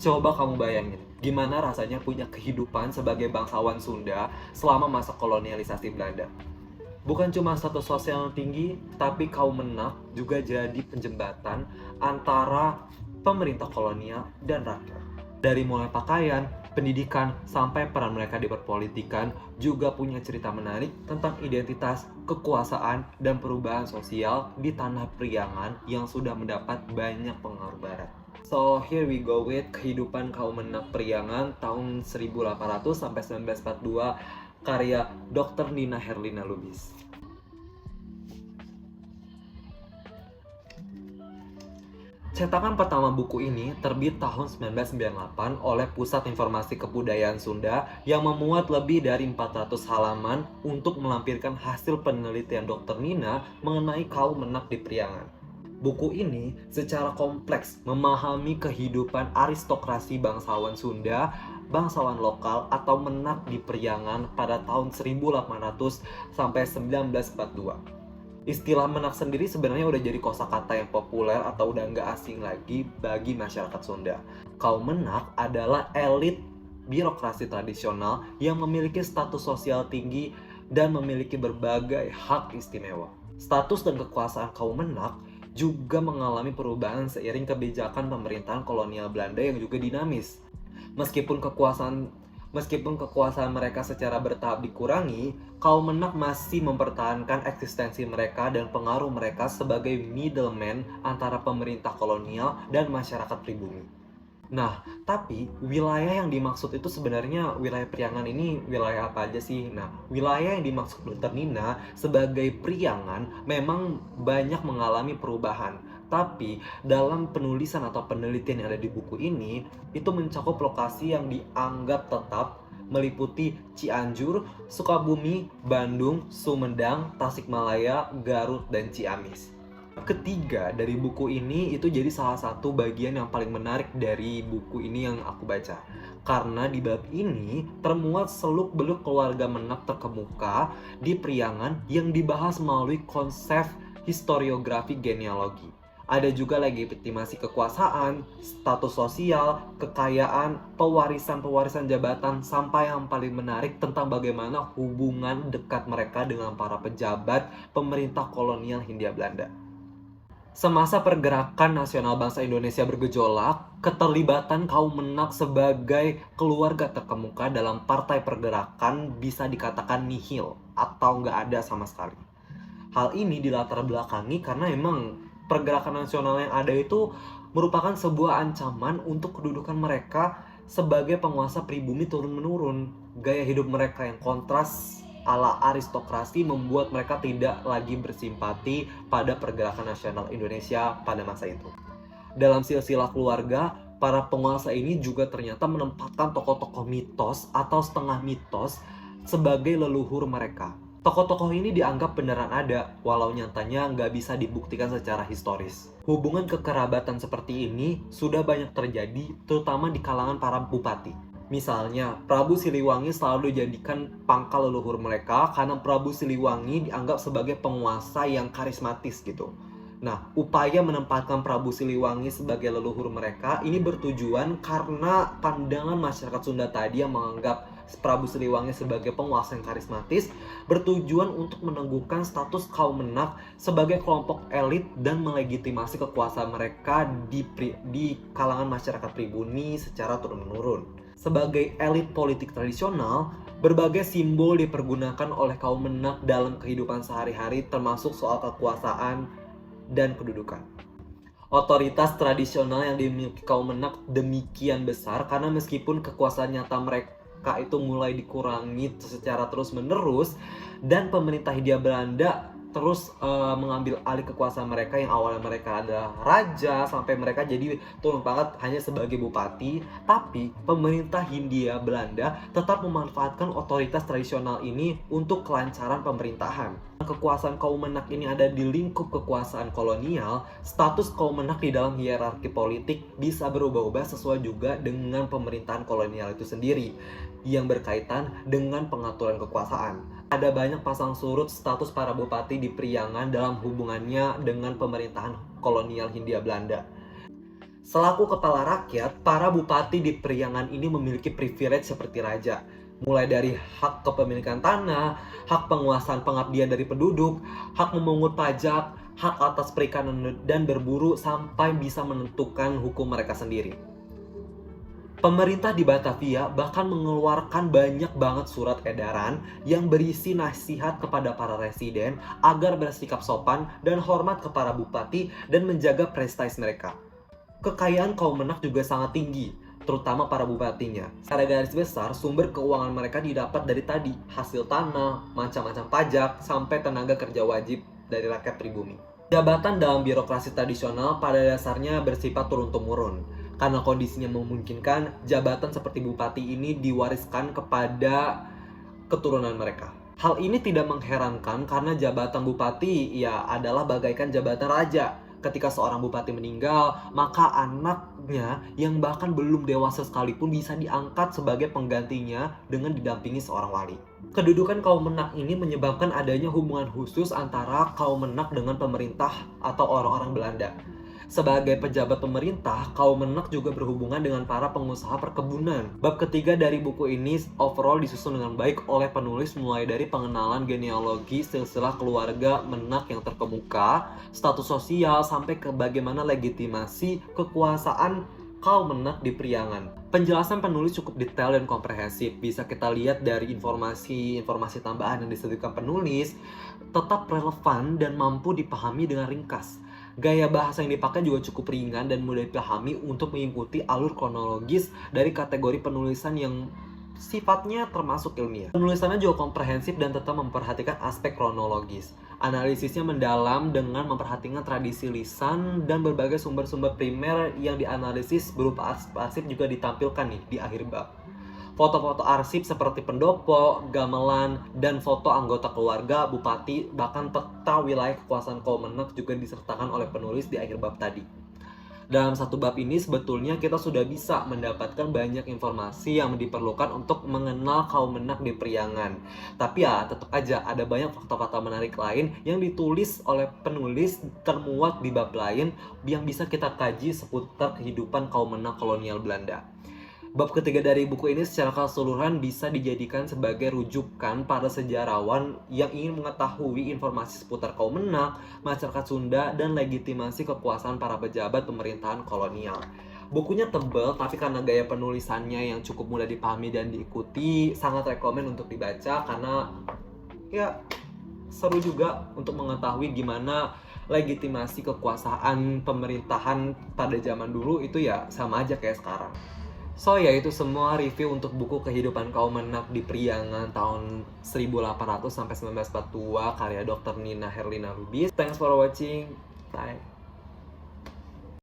Coba kamu bayangin, gimana rasanya punya kehidupan sebagai bangsawan Sunda selama masa kolonialisasi Belanda. Bukan cuma status sosial yang tinggi, tapi kaum Menak juga jadi penjembatan antara pemerintah kolonial dan rakyat. Dari mulai pakaian, pendidikan, sampai peran mereka di perpolitikan juga punya cerita menarik tentang identitas, kekuasaan, dan perubahan sosial di tanah Priangan yang sudah mendapat banyak pengaruh barat. So here we go with kehidupan kaum Menak Priangan tahun 1800 sampai 1942 karya Dr. Nina Herlina Lubis. Cetakan pertama buku ini terbit tahun 1998 oleh Pusat Informasi Kebudayaan Sunda yang memuat lebih dari 400 halaman untuk melampirkan hasil penelitian Dr. Nina mengenai kaum Menak di Priangan. Buku ini secara kompleks memahami kehidupan aristokrasi bangsawan Sunda, bangsawan lokal atau Menak di Priangan pada tahun 1800 sampai 1942. Istilah Menak sendiri sebenarnya udah jadi kosakata yang populer atau udah nggak asing lagi bagi masyarakat Sunda. Kaum Menak adalah elit birokrasi tradisional yang memiliki status sosial tinggi dan memiliki berbagai hak istimewa. Status dan kekuasaan kaum Menak juga mengalami perubahan seiring kebijakan pemerintahan kolonial Belanda yang juga dinamis. Meskipun kekuasaan mereka secara bertahap dikurangi, kaum Menak masih mempertahankan eksistensi mereka dan pengaruh mereka sebagai middleman antara pemerintah kolonial dan masyarakat pribumi. Nah, tapi wilayah yang dimaksud itu sebenarnya wilayah Priangan ini wilayah apa aja sih? Nah, wilayah yang dimaksud Dr. Nina sebagai Priangan memang banyak mengalami perubahan. Tapi dalam penulisan atau penelitian yang ada di buku ini, itu mencakup lokasi yang dianggap tetap meliputi Cianjur, Sukabumi, Bandung, Sumedang, Tasikmalaya, Garut, dan Ciamis. Ketiga dari buku ini itu jadi salah satu bagian yang paling menarik dari buku ini yang aku baca. Karena di bab ini termuat seluk-beluk keluarga Menak terkemuka di Priangan yang dibahas melalui konsep historiografi genealogi. Ada juga legitimasi kekuasaan, status sosial, kekayaan, pewarisan jabatan, sampai yang paling menarik tentang bagaimana hubungan dekat mereka dengan para pejabat pemerintah kolonial Hindia Belanda. Semasa pergerakan nasional bangsa Indonesia bergejolak, keterlibatan kaum Menak sebagai keluarga terkemuka dalam partai pergerakan bisa dikatakan nihil atau nggak ada sama sekali. Hal ini dilatar belakangi karena emang pergerakan nasional yang ada itu merupakan sebuah ancaman untuk kedudukan mereka sebagai penguasa pribumi turun-menurun. Gaya hidup mereka yang kontras ala aristokrasi membuat mereka tidak lagi bersimpati pada pergerakan nasional Indonesia pada masa itu. Dalam silsilah keluarga, para penguasa ini juga ternyata menempatkan tokoh-tokoh mitos atau setengah mitos sebagai leluhur mereka. Tokoh-tokoh ini dianggap beneran ada, walau nyatanya nggak bisa dibuktikan secara historis. Hubungan kekerabatan seperti ini sudah banyak terjadi, terutama di kalangan para bupati. Misalnya, Prabu Siliwangi selalu dijadikan pangkal leluhur mereka karena Prabu Siliwangi dianggap sebagai penguasa yang karismatis gitu. Nah, upaya menempatkan Prabu Siliwangi sebagai leluhur mereka ini bertujuan karena pandangan masyarakat Sunda tadi yang menganggap Prabu Siliwangi sebagai penguasa yang karismatis bertujuan untuk meneguhkan status kaum Menak sebagai kelompok elit dan melegitimasi kekuasaan mereka di kalangan masyarakat pribumi secara turun-menurun. Sebagai elit politik tradisional, berbagai simbol dipergunakan oleh kaum Menak dalam kehidupan sehari-hari termasuk soal kekuasaan dan kedudukan. Otoritas tradisional yang dimiliki kaum Menak demikian besar karena meskipun kekuasaan nyata mereka itu mulai dikurangi secara terus-menerus dan pemerintah Hindia Belanda terus mengambil alih kekuasaan mereka yang awalnya mereka adalah raja sampai mereka jadi turun pangkat hanya sebagai bupati, tapi pemerintah Hindia Belanda tetap memanfaatkan otoritas tradisional ini untuk kelancaran pemerintahan. Kekuasaan kaum Menak ini ada di lingkup kekuasaan kolonial, status kaum Menak di dalam hierarki politik bisa berubah-ubah sesuai juga dengan pemerintahan kolonial itu sendiri yang berkaitan dengan pengaturan kekuasaan. Ada banyak pasang surut status para bupati di Priangan dalam hubungannya dengan pemerintahan kolonial Hindia Belanda. Selaku kepala rakyat, para bupati di Priangan ini memiliki privilege seperti raja. Mulai dari hak kepemilikan tanah, hak penguasaan pengabdian dari penduduk, hak memungut pajak, hak atas perikanan dan berburu, sampai bisa menentukan hukum mereka sendiri. Pemerintah di Batavia bahkan mengeluarkan banyak banget surat edaran yang berisi nasihat kepada para residen agar bersikap sopan dan hormat kepada bupati dan menjaga prestasi mereka. Kekayaan kaum Menak juga sangat tinggi, terutama para bupatinya. Secara garis besar, sumber keuangan mereka didapat dari tadi, hasil tanah, macam-macam pajak, sampai tenaga kerja wajib dari rakyat pribumi. Jabatan dalam birokrasi tradisional pada dasarnya bersifat turun-temurun. Karena kondisinya memungkinkan, jabatan seperti bupati ini diwariskan kepada keturunan mereka. Hal ini tidak mengherankan karena jabatan bupati ya adalah bagaikan jabatan raja. Ketika seorang bupati meninggal, maka anaknya yang bahkan belum dewasa sekalipun bisa diangkat sebagai penggantinya dengan didampingi seorang wali. Kedudukan kaum Menak ini menyebabkan adanya hubungan khusus antara kaum Menak dengan pemerintah atau orang-orang Belanda. Sebagai pejabat pemerintah, kaum Menak juga berhubungan dengan para pengusaha perkebunan. Bab ketiga dari buku ini overall disusun dengan baik oleh penulis, mulai dari pengenalan genealogi silsilah keluarga Menak yang terkemuka, status sosial, sampai ke bagaimana legitimasi kekuasaan kaum Menak di Priangan. Penjelasan penulis cukup detail dan komprehensif. Bisa kita lihat dari informasi tambahan yang disebutkan penulis tetap relevan dan mampu dipahami dengan ringkas. Gaya bahasa yang dipakai juga cukup ringan dan mudah dipahami untuk mengikuti alur kronologis dari kategori penulisan yang sifatnya termasuk ilmiah. Penulisannya juga komprehensif dan tetap memperhatikan aspek kronologis. Analisisnya mendalam dengan memperhatikan tradisi lisan dan berbagai sumber-sumber primer yang dianalisis berupa arsip juga ditampilkan nih di akhir bab. Foto-foto arsip seperti pendopo, gamelan, dan foto anggota keluarga, bupati, bahkan peta wilayah kekuasaan kaum Menak juga disertakan oleh penulis di akhir bab tadi. Dalam satu bab ini sebetulnya kita sudah bisa mendapatkan banyak informasi yang diperlukan untuk mengenal kaum Menak di Priangan. Tapi ya tetap aja ada banyak fakta-fakta menarik lain yang ditulis oleh penulis termuat di bab lain yang bisa kita kaji seputar kehidupan kaum Menak kolonial Belanda. Bab ketiga dari buku ini secara keseluruhan bisa dijadikan sebagai rujukan para sejarawan yang ingin mengetahui informasi seputar kaum Menak, masyarakat Sunda, dan legitimasi kekuasaan para pejabat pemerintahan kolonial. Bukunya tebal, tapi karena gaya penulisannya yang cukup mudah dipahami dan diikuti, sangat rekomen untuk dibaca karena ya seru juga untuk mengetahui gimana legitimasi kekuasaan pemerintahan pada zaman dulu itu ya sama aja kayak sekarang. So ya itu semua review untuk buku Kehidupan Kaum Menak di Priangan tahun 1800 sampai 1942 karya Dr. Nina Herlina Lubis. Thanks for watching. Bye.